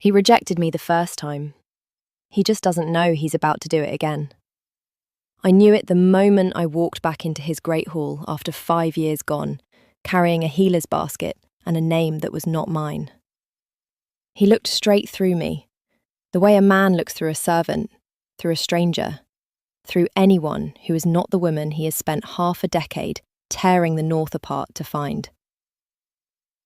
He rejected me the first time. He just doesn't know he's about to do it again. I knew it the moment I walked back into his great hall after 5 years gone, carrying a healer's basket and a name that was not mine. He looked straight through me, the way a man looks through a servant, through a stranger, through anyone who is not the woman he has spent half a decade tearing the north apart to find.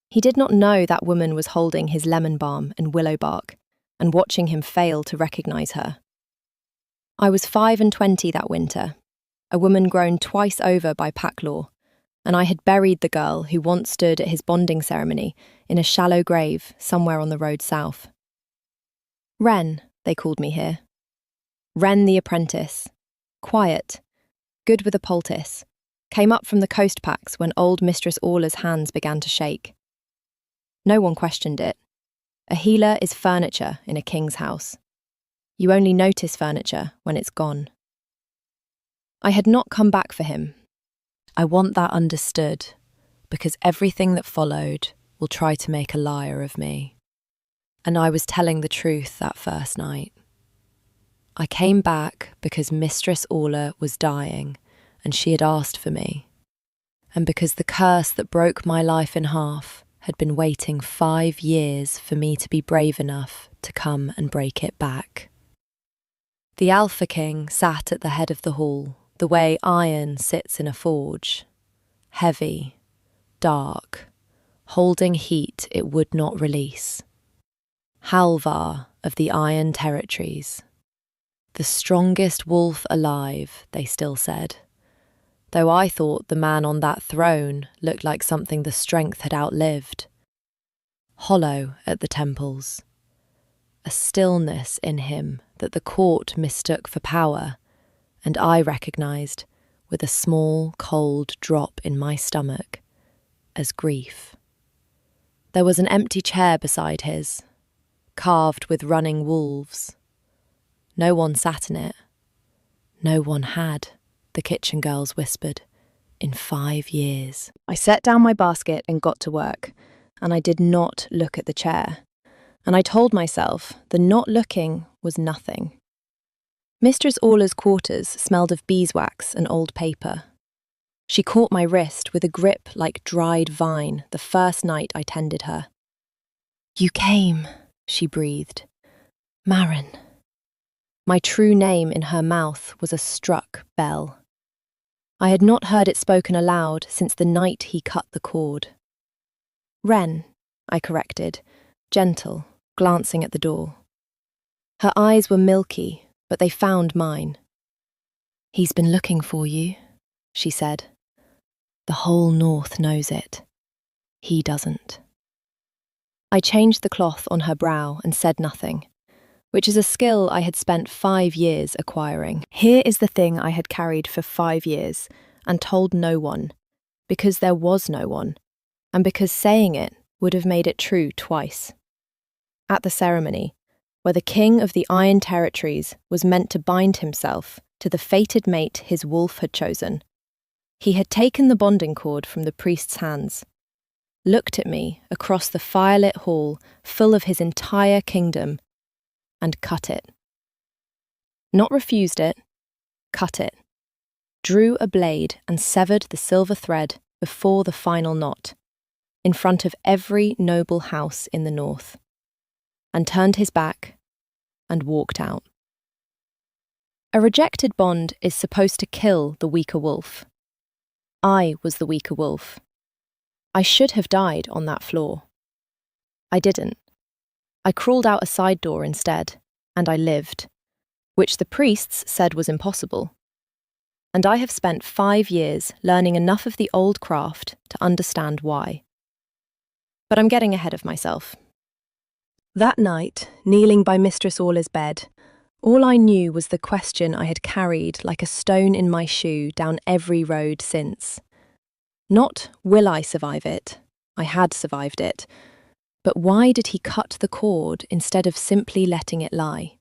He did not know that woman was holding his lemon balm and willow bark and watching him fail to recognise her. I was 25 that winter, a woman grown twice over by pack law, and I had buried the girl who once stood at his bonding ceremony in a shallow grave somewhere on the road south. Wren, they called me here. Wren the apprentice. Quiet, good with a poultice, came up from the coast packs when old Mistress Orla's hands began to shake. No one questioned it. A healer is furniture in a king's house. You only notice furniture when it's gone. I had not come back for him. I want that understood, because everything that followed will try to make a liar of me. And I was telling the truth that first night. I came back because Mistress Orla was dying and she had asked for me, and because the curse that broke my life in half had been waiting 5 years for me to be brave enough to come and break it back. The Alpha King sat at the head of the hall, the way iron sits in a forge, heavy, dark, holding heat it would not release. Halvar of the Iron Territories. The strongest wolf alive, they still said, though I thought the man on that throne looked like something the strength had outlived. Hollow at the temples, a stillness in him that the court mistook for power, and I recognised, with a small, cold drop in my stomach, as grief. There was an empty chair beside his, carved with running wolves. No one sat in it. No one had, the kitchen girls whispered, in 5 years. I set down my basket and got to work, and I did not look at the chair. And I told myself the not looking was nothing. Mistress Orla's quarters smelled of beeswax and old paper. She caught my wrist with a grip like dried vine the first night I tended her. "You came," she breathed. "Marin." My true name in her mouth was a struck bell. I had not heard it spoken aloud since the night he cut the cord. "Wren," I corrected, gentle, glancing at the door. Her eyes were milky, but they found mine. "He's been looking for you," she said. "The whole north knows it. He doesn't." I changed the cloth on her brow and said nothing, which is a skill I had spent 5 years acquiring. Here is the thing I had carried for 5 years and told no one, because there was no one, and because saying it would have made it true twice. At the ceremony, where the king of the Iron Territories was meant to bind himself to the fated mate his wolf had chosen, he had taken the bonding cord from the priest's hands, looked at me across the firelit hall full of his entire kingdom, and cut it. Not refused it, cut it. Drew a blade and severed the silver thread before the final knot, in front of every noble house in the north, and turned his back and walked out. A rejected bond is supposed to kill the weaker wolf. I was the weaker wolf. I should have died on that floor. I didn't. I crawled out a side door instead, and I lived, which the priests said was impossible. And I have spent 5 years learning enough of the old craft to understand why. But I'm getting ahead of myself. That night, kneeling by Mistress Orla's bed, all I knew was the question I had carried like a stone in my shoe down every road since. Not, will I survive it? I had survived it. But why did he cut the cord instead of simply letting it lie?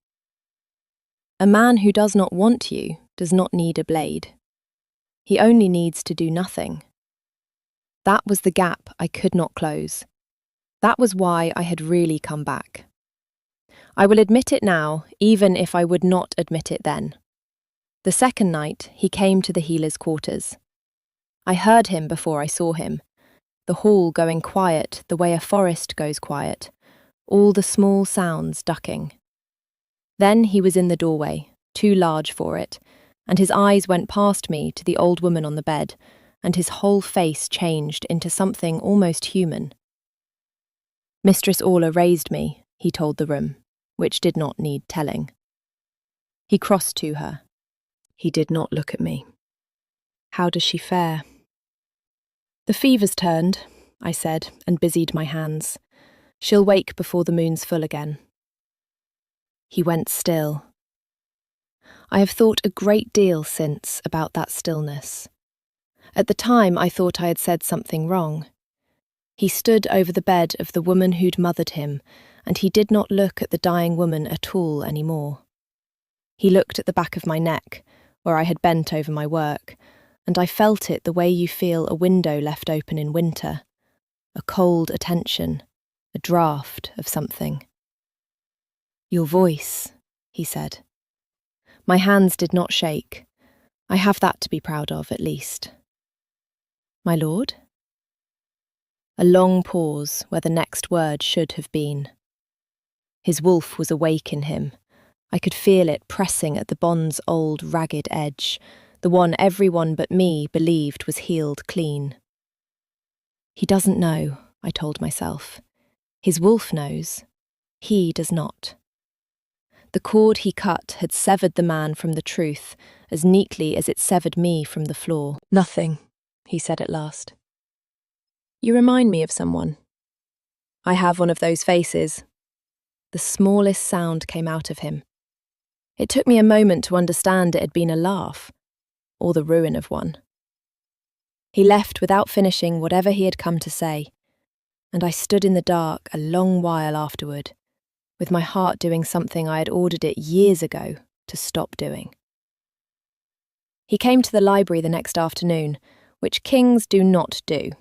A man who does not want you does not need a blade. He only needs to do nothing. That was the gap I could not close. That was why I had really come back. I will admit it now, even if I would not admit it then. The second night, he came to the healer's quarters. I heard him before I saw him, the hall going quiet the way a forest goes quiet, all the small sounds ducking. Then he was in the doorway, too large for it, and his eyes went past me to the old woman on the bed, and his whole face changed into something almost human. Mistress Orla raised me, he told the room, which did not need telling. He crossed to her. He did not look at me. How does she fare? The fever's turned, I said, and busied my hands. She'll wake before the moon's full again. He went still. I have thought a great deal since about that stillness. At the time, I thought I had said something wrong. He stood over the bed of the woman who'd mothered him, and he did not look at the dying woman at all anymore. He looked at the back of my neck, where I had bent over my work, and I felt it the way you feel a window left open in winter, a cold attention, a draught of something. Your voice, he said. My hands did not shake. I have that to be proud of, at least. My lord? A long pause where the next word should have been. His wolf was awake in him. I could feel it pressing at the bond's old ragged edge, the one everyone but me believed was healed clean. He doesn't know, I told myself. His wolf knows. He does not. The cord he cut had severed the man from the truth as neatly as it severed me from the floor. Nothing, he said at last. You remind me of someone. I have one of those faces. The smallest sound came out of him. It took me a moment to understand it had been a laugh, or the ruin of one. He left without finishing whatever he had come to say, and I stood in the dark a long while afterward, with my heart doing something I had ordered it years ago to stop doing. He came to the library the next afternoon, which kings do not do.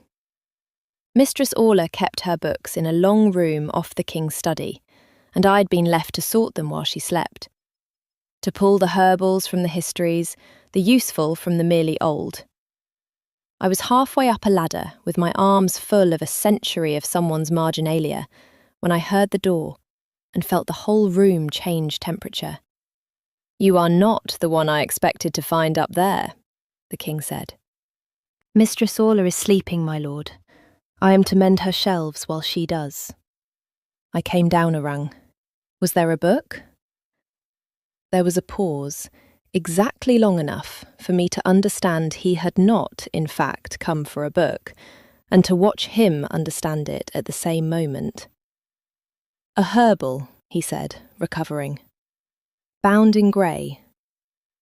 Mistress Orla kept her books in a long room off the king's study, and I had been left to sort them while she slept, to pull the herbals from the histories, the useful from the merely old. I was halfway up a ladder, with my arms full of a century of someone's marginalia, when I heard the door and felt the whole room change temperature. You are not the one I expected to find up there, the king said. Mistress Orla is sleeping, my lord. I am to mend her shelves while she does. I came down a rung. Was there a book? There was a pause, exactly long enough for me to understand he had not, in fact, come for a book, and to watch him understand it at the same moment. A herbal, he said, recovering. Bound in grey.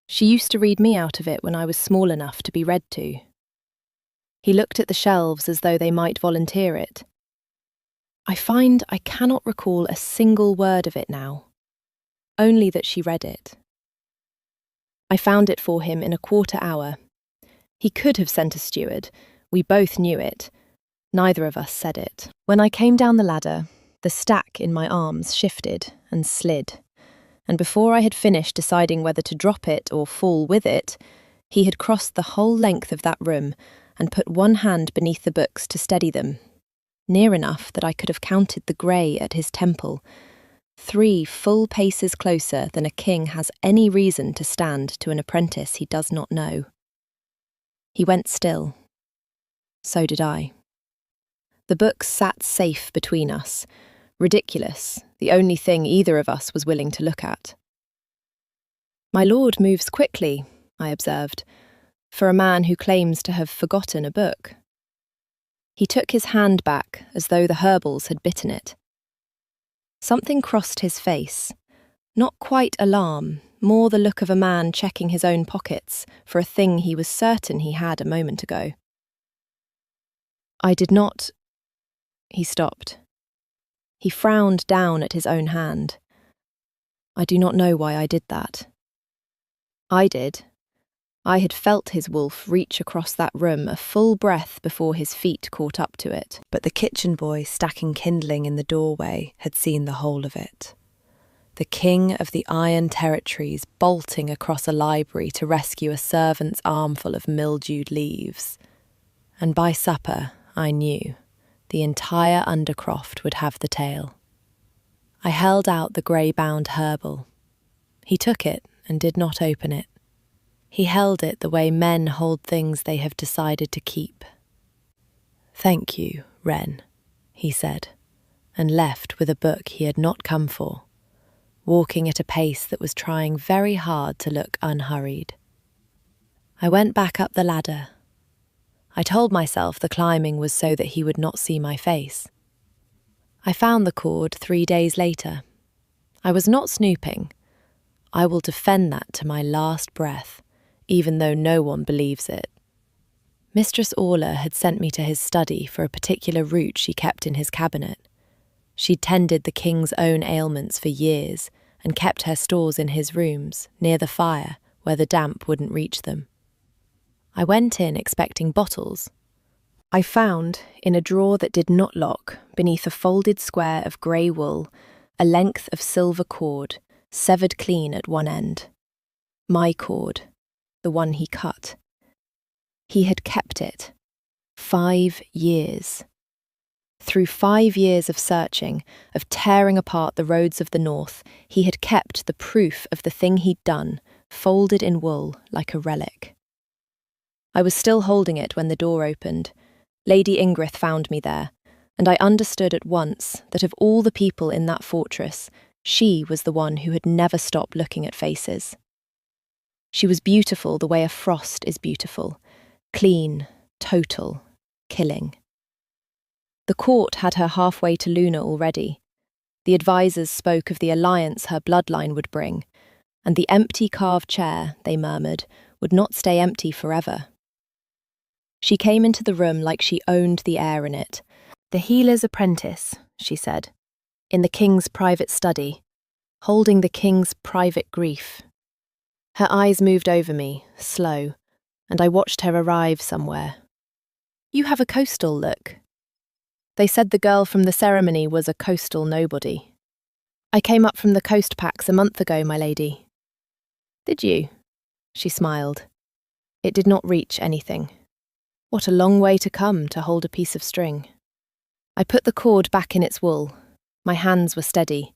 She used to read me out of it when I was small enough to be read to. He looked at the shelves as though they might volunteer it. I find I cannot recall a single word of it now, only that she read it. I found it for him in a quarter hour. He could have sent a steward. We both knew it. Neither of us said it. When I came down the ladder, the stack in my arms shifted and slid, and before I had finished deciding whether to drop it or fall with it, he had crossed the whole length of that room and put one hand beneath the books to steady them, near enough that I could have counted the grey at his temple, 3 full paces closer than a king has any reason to stand to an apprentice he does not know. He went still. So did I. The books sat safe between us, ridiculous, the only thing either of us was willing to look at. My lord moves quickly, I observed, for a man who claims to have forgotten a book. He took his hand back as though the herbals had bitten it. Something crossed his face, not quite alarm, more the look of a man checking his own pockets for a thing he was certain he had a moment ago. I did not... He stopped. He frowned down at his own hand. I do not know why I did that. I did. I had felt his wolf reach across that room a full breath before his feet caught up to it. But the kitchen boy stacking kindling in the doorway had seen the whole of it. the king of the Iron Territories bolting across a library to rescue a servant's armful of mildewed leaves. And by supper, I knew, the entire Undercroft would have the tale. I held out the grey-bound herbal. He took it and did not open it. He held it the way men hold things they have decided to keep. "Thank you, Wren," he said, and left with a book he had not come for, walking at a pace that was trying very hard to look unhurried. I went back up the ladder. I told myself the climbing was so that he would not see my face. I found the cord 3 days later. I was not snooping. I will defend that to my last breath, even though no one believes it. Mistress Orla had sent me to his study for a particular root she kept in his cabinet. She'd tended the king's own ailments for years and kept her stores in his rooms, near the fire, where the damp wouldn't reach them. I went in expecting bottles. I found, in a drawer that did not lock, beneath a folded square of grey wool, a length of silver cord, severed clean at one end. My cord, the one he cut. He had kept it. 5 years. Through 5 years of searching, of tearing apart the roads of the north, he had kept the proof of the thing he'd done, folded in wool like a relic. I was still holding it when the door opened. Lady Ingrid found me there, and I understood at once that of all the people in that fortress, she was the one who had never stopped looking at faces. She was beautiful the way a frost is beautiful, clean, total, killing. The court had her halfway to Luna already. The advisers spoke of the alliance her bloodline would bring, and the empty carved chair, they murmured, would not stay empty forever. She came into the room like she owned the air in it. "The healer's apprentice," she said, "in the king's private study, holding the king's private grief." Her eyes moved over me, slow, and I watched her arrive somewhere. "You have a coastal look." They said the girl from the ceremony was a coastal nobody. "I came up from the coast packs a month ago, my lady." "Did you?" She smiled. It did not reach anything. What a long way to come to hold a piece of string. I put the cord back in its wool. My hands were steady.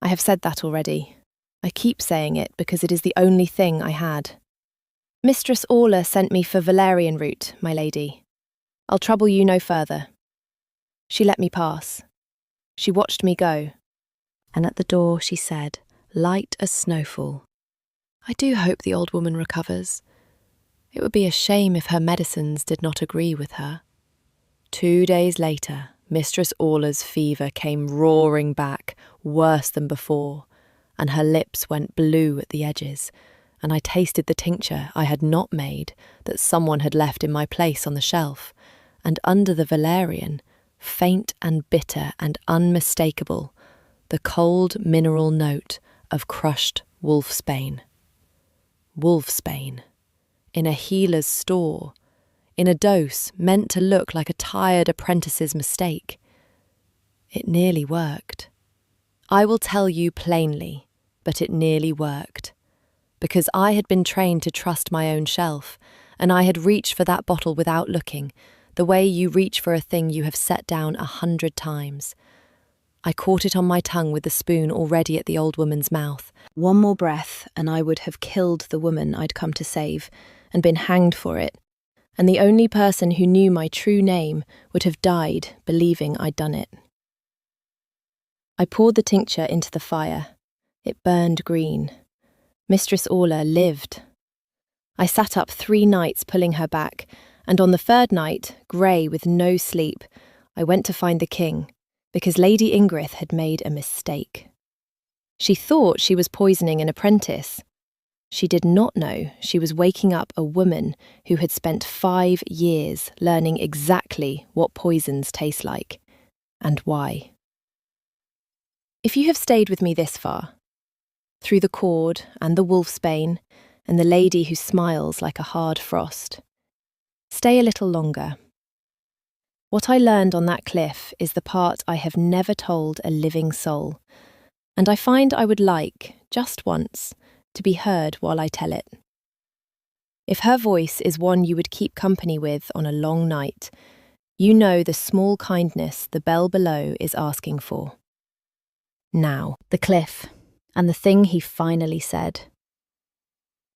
I have said that already. I keep saying it because it is the only thing I had. "Mistress Orla sent me for valerian root, my lady. I'll trouble you no further." She let me pass. She watched me go. And at the door she said, light as snowfall, "I do hope the old woman recovers. It would be a shame if her medicines did not agree with her." 2 days later, Mistress Orla's fever came roaring back, worse than before, and her lips went blue at the edges, and I tasted the tincture I had not made that someone had left in my place on the shelf, and under the valerian, faint and bitter and unmistakable, the cold mineral note of crushed wolfsbane. Wolfsbane. In a healer's store, in a dose meant to look like a tired apprentice's mistake. It nearly worked. I will tell you plainly, but it nearly worked. Because I had been trained to trust my own shelf, and I had reached for that bottle without looking, the way you reach for a thing you have set down 100 times. I caught it on my tongue with the spoon already at the old woman's mouth. One more breath, and I would have killed the woman I'd come to save, and been hanged for it, and the only person who knew my true name would have died believing I'd done it. I poured the tincture into the fire. It burned green. Mistress Orla lived. I sat up 3 nights pulling her back, and on the 3rd night, grey with no sleep, I went to find the king, because Lady Ingrid had made a mistake. She thought she was poisoning an apprentice. She did not know she was waking up a woman who had spent 5 years learning exactly what poisons taste like, and why. If you have stayed with me this far, through the cord and the wolfsbane and the lady who smiles like a hard frost, stay a little longer. What I learned on that cliff is the part I have never told a living soul, and I find I would like, just once, to be heard while I tell it. If her voice is one you would keep company with on a long night, you know the small kindness the bell below is asking for. Now, the cliff, and the thing he finally said.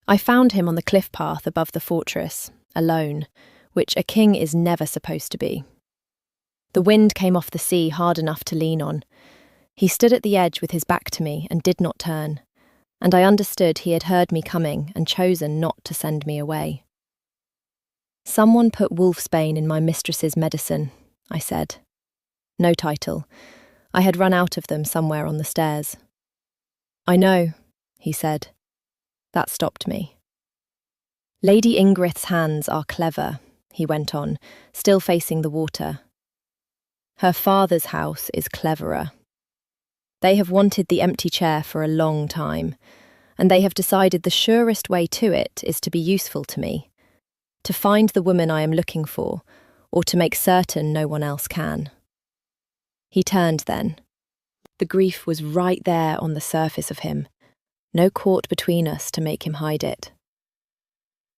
I found him on the cliff path above the fortress, alone, which a king is never supposed to be. The wind came off the sea hard enough to lean on. He stood at the edge with his back to me and did not turn, and I understood he had heard me coming and chosen not to send me away. Someone put wolfsbane in my mistress's medicine, I said. No title. I had run out of them somewhere on the stairs. I know, he said. That stopped me. Lady Ingrid's hands are clever, he went on, still facing the water. Her father's house is cleverer. They have wanted the empty chair for a long time, and they have decided the surest way to it is to be useful to me, to find the woman I am looking for, or to make certain no one else can. He turned then. The grief was right there on the surface of him, no court between us to make him hide it.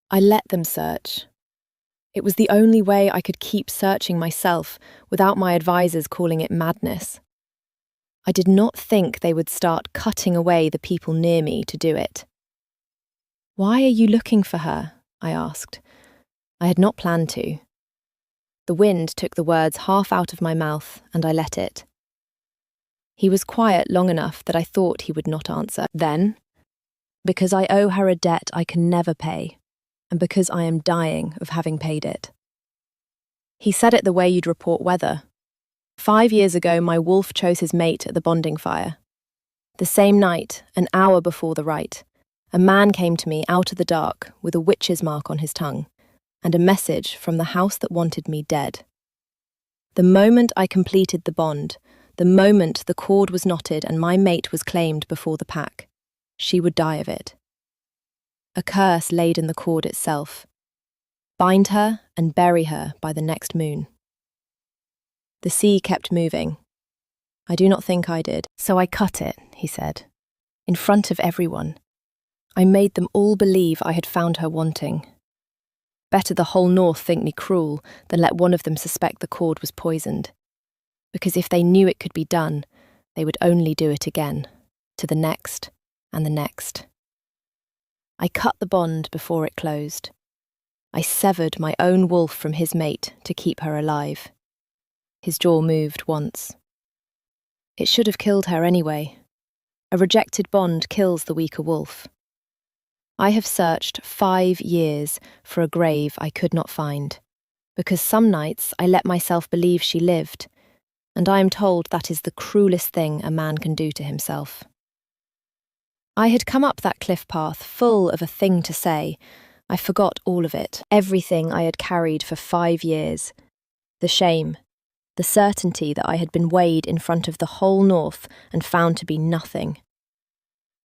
I let them search. It was the only way I could keep searching myself without my advisors calling it madness. I did not think they would start cutting away the people near me to do it. Why are you looking for her? I asked. I had not planned to. The wind took the words half out of my mouth, and I let it. He was quiet long enough that I thought he would not answer. Then, because I owe her a debt I can never pay, and because I am dying of having paid it. He said it the way you'd report weather. 5 years ago, my wolf chose his mate at the bonding fire. The same night, an hour before the rite, a man came to me out of the dark with a witch's mark on his tongue, and a message from the house that wanted me dead. The moment I completed the bond, the moment the cord was knotted and my mate was claimed before the pack, she would die of it. A curse laid in the cord itself. Bind her and bury her by the next moon. The sea kept moving. I do not think I did. So I cut it, he said, in front of everyone. I made them all believe I had found her wanting. Better the whole north think me cruel than let one of them suspect the cord was poisoned. Because if they knew it could be done, they would only do it again, to the next and the next. I cut the bond before it closed. I severed my own wolf from his mate to keep her alive. His jaw moved once. It should have killed her anyway. A rejected bond kills the weaker wolf. I have searched 5 years for a grave I could not find, because some nights I let myself believe she lived, and I am told that is the cruelest thing a man can do to himself. I had come up that cliff path full of a thing to say. I forgot all of it, everything I had carried for 5 years. The shame, the certainty that I had been weighed in front of the whole north and found to be nothing.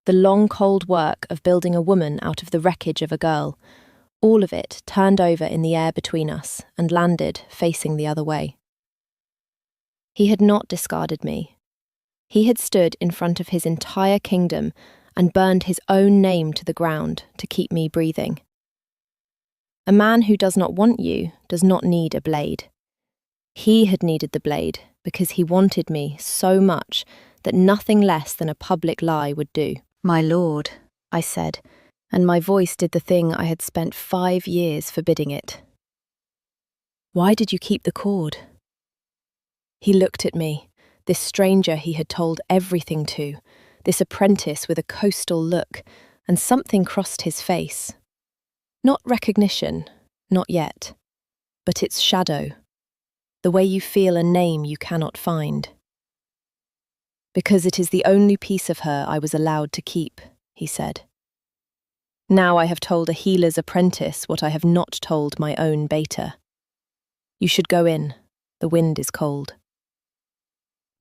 The long cold work of building a woman out of the wreckage of a girl, all of it turned over in the air between us and landed facing the other way. He had not discarded me. He had stood in front of his entire kingdom and burned his own name to the ground to keep me breathing. A man who does not want you does not need a blade. He had needed the blade because he wanted me so much that nothing less than a public lie would do. My lord, I said, and my voice did the thing I had spent 5 years forbidding it. Why did you keep the cord? He looked at me, this stranger he had told everything to, this apprentice with a coastal look, and something crossed his face. Not recognition, not yet, but its shadow, the way you feel a name you cannot find. Because it is the only piece of her I was allowed to keep, he said. Now I have told a healer's apprentice what I have not told my own beta. You should go in, the wind is cold.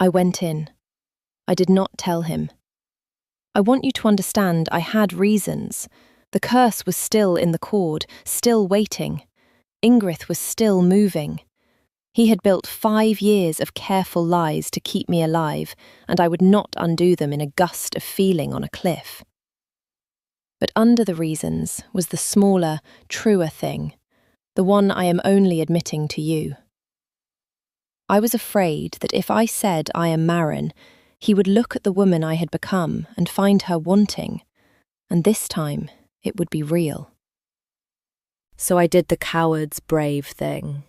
I went in. I did not tell him. I want you to understand I had reasons. The curse was still in the cord, still waiting. Ingrid was still moving. He had built 5 years of careful lies to keep me alive, and I would not undo them in a gust of feeling on a cliff. But under the reasons was the smaller, truer thing, the one I am only admitting to you. I was afraid that if I said I am Marin, he would look at the woman I had become and find her wanting, and this time it would be real. So I did the coward's brave thing.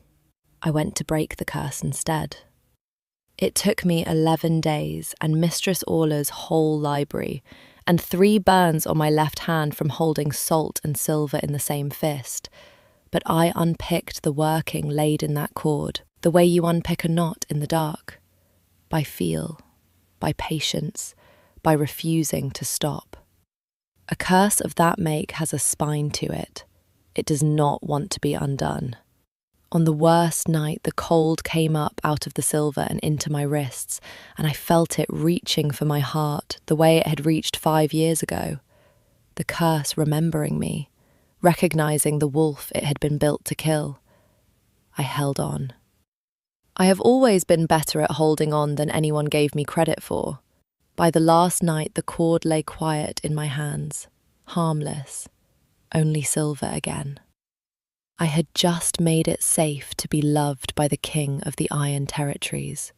I went to break the curse instead. It took me 11 days and Mistress Orla's whole library, and 3 burns on my left hand from holding salt and silver in the same fist. But I unpicked the working laid in that cord, the way you unpick a knot in the dark. By feel, by patience, by refusing to stop. A curse of that make has a spine to it. It does not want to be undone. On the worst night, the cold came up out of the silver and into my wrists, and I felt it reaching for my heart the way it had reached 5 years ago. The curse remembering me, recognizing the wolf it had been built to kill. I held on. I have always been better at holding on than anyone gave me credit for. By the last night, the cord lay quiet in my hands, harmless, only silver again. I had just made it safe to be loved by the king of the Iron Territories.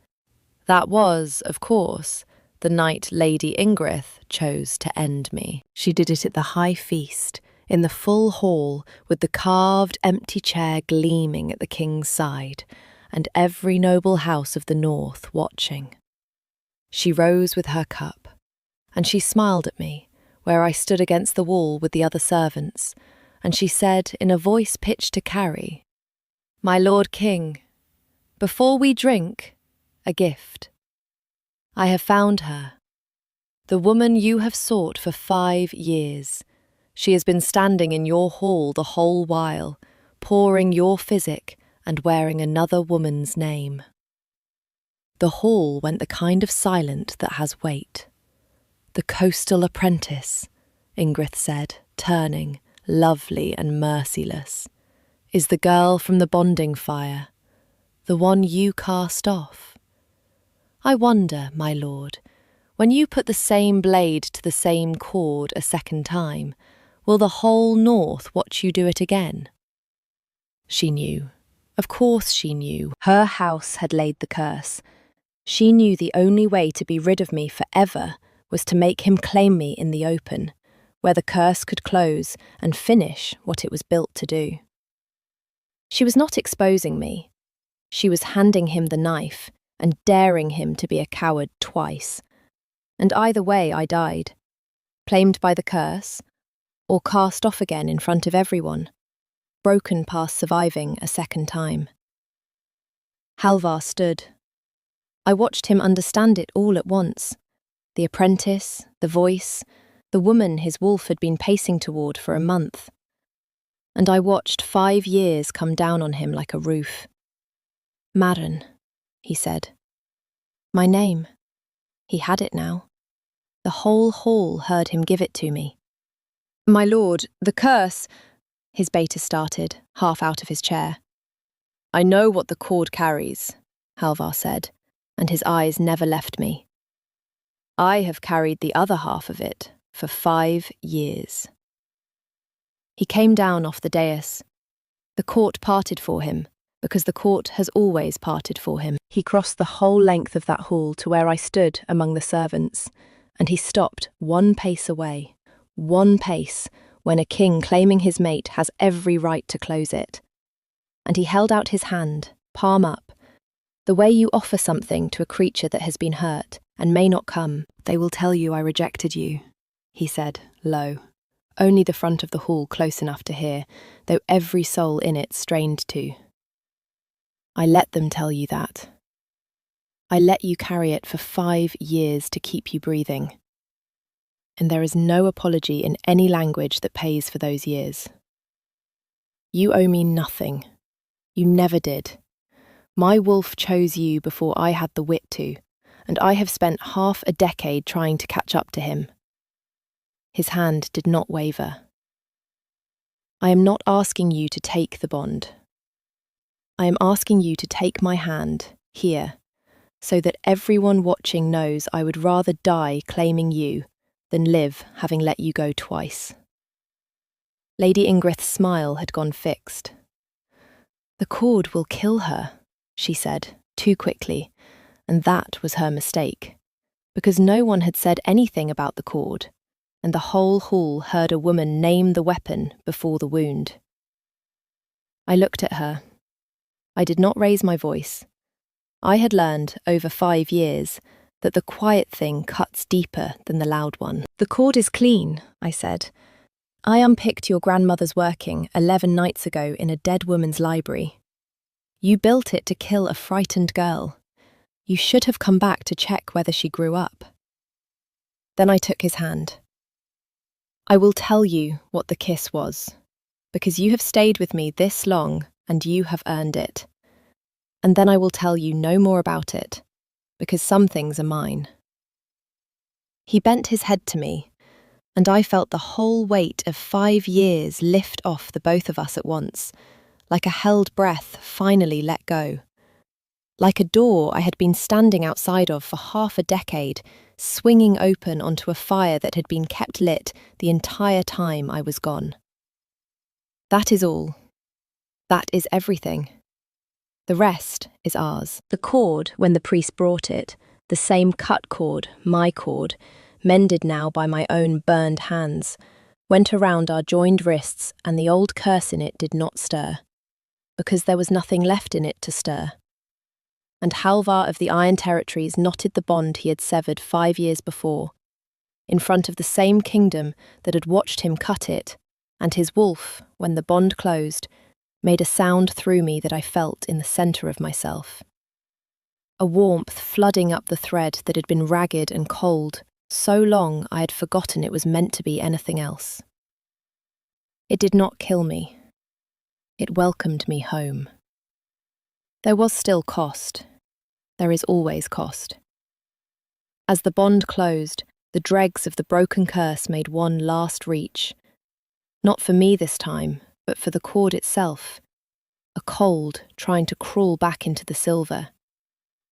That was, of course, the night Lady Ingrid chose to end me. She did it at the high feast, in the full hall, with the carved empty chair gleaming at the king's side, and every noble house of the north watching. She rose with her cup, and she smiled at me, where I stood against the wall with the other servants, and she said in a voice pitched to carry, "My lord king, before we drink, a gift. I have found her, the woman you have sought for 5 years. She has been standing in your hall the whole while, pouring your physic and wearing another woman's name." The hall went the kind of silent that has weight. "The coastal apprentice," Ingrid said, turning, lovely and merciless, "is the girl from the bonding fire, the one you cast off. I wonder, my lord, when you put the same blade to the same cord a second time, will the whole north watch you do it again?" She knew. Of course she knew. Her house had laid the curse. She knew the only way to be rid of me forever was to make him claim me in the open, where the curse could close and finish what it was built to do. She was not exposing me. She was handing him the knife and daring him to be a coward twice. And either way I died, claimed by the curse, or cast off again in front of everyone, broken past surviving a second time. Halvar stood. I watched him understand it all at once. The apprentice, the voice, the woman his wolf had been pacing toward for a month. And I watched 5 years come down on him like a roof. "Marin," he said. My name. He had it now. The whole hall heard him give it to me. "My lord, the curse," his beta started, half out of his chair. "I know what the cord carries," Halvar said, and his eyes never left me. "I have carried the other half of it for 5 years. He came down off the dais. The court parted for him, because the court has always parted for him. He crossed the whole length of that hall to where I stood among the servants, and he stopped 1 pace away, 1 pace, when a king claiming his mate has every right to close it. And he held out his hand, palm up, the way you offer something to a creature that has been hurt and may not come. "They will tell you I rejected you," he said, low, only the front of the hall close enough to hear, though every soul in it strained to. "I let them tell you that. I let you carry it for 5 years to keep you breathing. And there is no apology in any language that pays for those years. You owe me nothing. You never did. My wolf chose you before I had the wit to, and I have spent half a decade trying to catch up to him." His hand did not waver. "I am not asking you to take the bond. I am asking you to take my hand, here, so that everyone watching knows I would rather die claiming you than live having let you go twice." Lady Ingrid's smile had gone fixed. "The cord will kill her," she said, too quickly, and that was her mistake, because no one had said anything about the cord, and the whole hall heard a woman name the weapon before the wound. I looked at her. I did not raise my voice. I had learned, over 5 years, that the quiet thing cuts deeper than the loud one. "The cord is clean," I said. "I unpicked your grandmother's working 11 nights ago in a dead woman's library. You built it to kill a frightened girl. You should have come back to check whether she grew up." Then I took his hand. "I will tell you what the kiss was, because you have stayed with me this long and you have earned it. And then I will tell you no more about it, because some things are mine." He bent his head to me, and I felt the whole weight of 5 years lift off the both of us at once, like a held breath finally let go. Like a door I had been standing outside of for half a decade, swinging open onto a fire that had been kept lit the entire time I was gone. That is all. That is everything. The rest is ours. The cord, when the priest brought it, the same cut cord, my cord, mended now by my own burned hands, went around our joined wrists, and the old curse in it did not stir, because there was nothing left in it to stir. And Halvar of the Iron Territories knotted the bond he had severed 5 years before, in front of the same kingdom that had watched him cut it, and his wolf, when the bond closed, made a sound through me that I felt in the centre of myself. A warmth flooding up the thread that had been ragged and cold, so long I had forgotten it was meant to be anything else. It did not kill me. It welcomed me home. There was still cost. There is always cost. As the bond closed, the dregs of the broken curse made one last reach. Not for me this time, but for the cord itself, a cold trying to crawl back into the silver,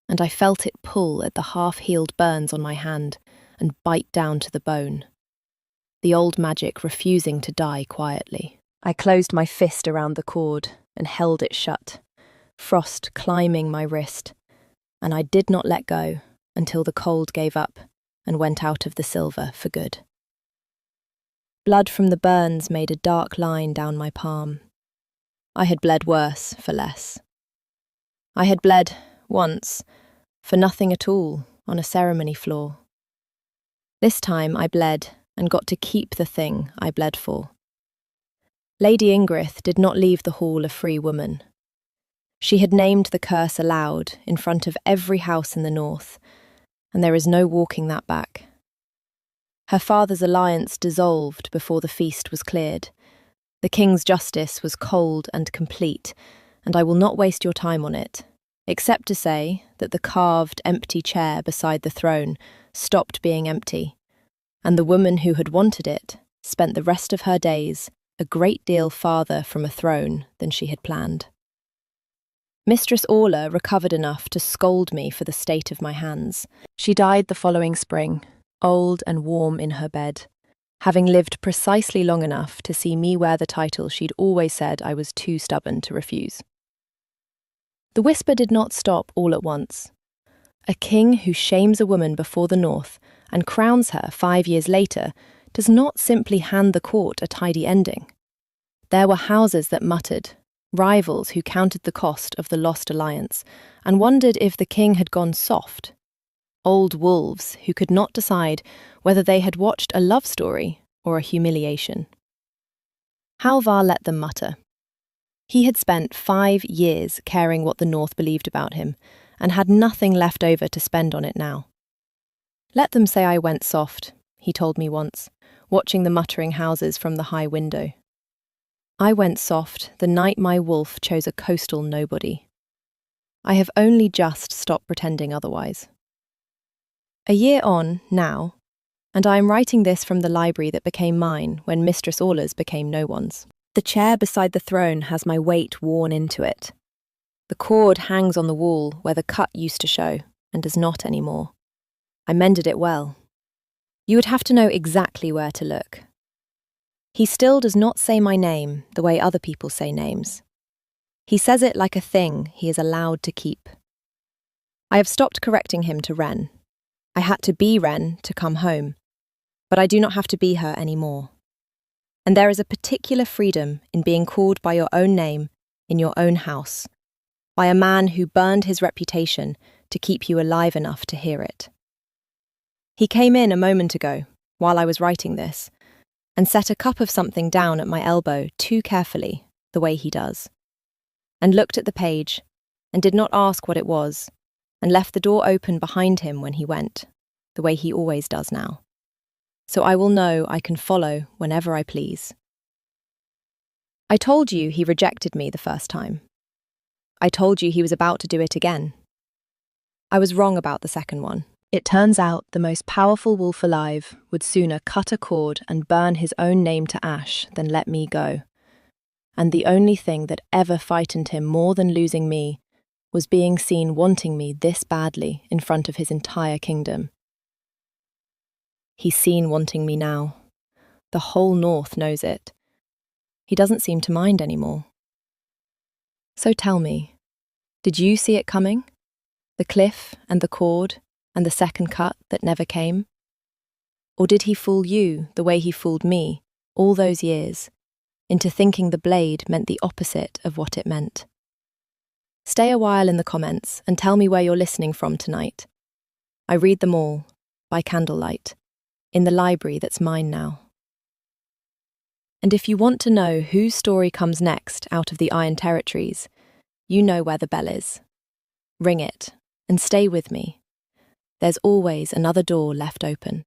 and I felt it pull at the half-healed burns on my hand and bite down to the bone, the old magic refusing to die quietly. I closed my fist around the cord and held it shut, frost climbing my wrist, and I did not let go until the cold gave up and went out of the silver for good. Blood from the burns made a dark line down my palm. I had bled worse for less. I had bled, once, for nothing at all on a ceremony floor. This time I bled and got to keep the thing I bled for. Lady Ingrid did not leave the hall a free woman. She had named the curse aloud in front of every house in the north, and there is no walking that back. Her father's alliance dissolved before the feast was cleared. The king's justice was cold and complete, and I will not waste your time on it, except to say that the carved, empty chair beside the throne stopped being empty, and the woman who had wanted it spent the rest of her days a great deal farther from a throne than she had planned. Mistress Orla recovered enough to scold me for the state of my hands. She died the following spring, old and warm in her bed, having lived precisely long enough to see me wear the title she'd always said I was too stubborn to refuse. The whisper did not stop all at once. A king who shames a woman before the north and crowns her 5 years later does not simply hand the court a tidy ending. There were houses that muttered, rivals who counted the cost of the lost alliance and wondered if the king had gone soft. Old wolves who could not decide whether they had watched a love story or a humiliation. Halvar let them mutter. He had spent 5 years caring what the North believed about him, and had nothing left over to spend on it now. Let them say I went soft, he told me once, watching the muttering houses from the high window. I went soft the night my wolf chose a coastal nobody. I have only just stopped pretending otherwise. A year on, now, and I am writing this from the library that became mine when Mistress Orla's became no one's. The chair beside the throne has my weight worn into it. The cord hangs on the wall where the cut used to show and does not anymore. I mended it well. You would have to know exactly where to look. He still does not say my name the way other people say names. He says it like a thing he is allowed to keep. I have stopped correcting him to Wren. I had to be Wren to come home, but I do not have to be her anymore. And there is a particular freedom in being called by your own name in your own house, by a man who burned his reputation to keep you alive enough to hear it. He came in a moment ago, while I was writing this, and set a cup of something down at my elbow too carefully, the way he does, and looked at the page, and did not ask what it was, and left the door open behind him when he went, the way he always does now. So I will know I can follow whenever I please. I told you he rejected me the first time. I told you he was about to do it again. I was wrong about the second one. It turns out the most powerful wolf alive would sooner cut a cord and burn his own name to ash than let me go. And the only thing that ever frightened him more than losing me was being seen wanting me this badly in front of his entire kingdom. He's seen wanting me now. The whole north knows it. He doesn't seem to mind anymore. So tell me, did you see it coming? The cliff and the cord and the second cut that never came? Or did he fool you the way he fooled me all those years, into thinking the blade meant the opposite of what it meant? Stay a while in the comments and tell me where you're listening from tonight. I read them all, by candlelight, in the library that's mine now. And if you want to know whose story comes next out of the Iron Territories, you know where the bell is. Ring it, and stay with me. There's always another door left open.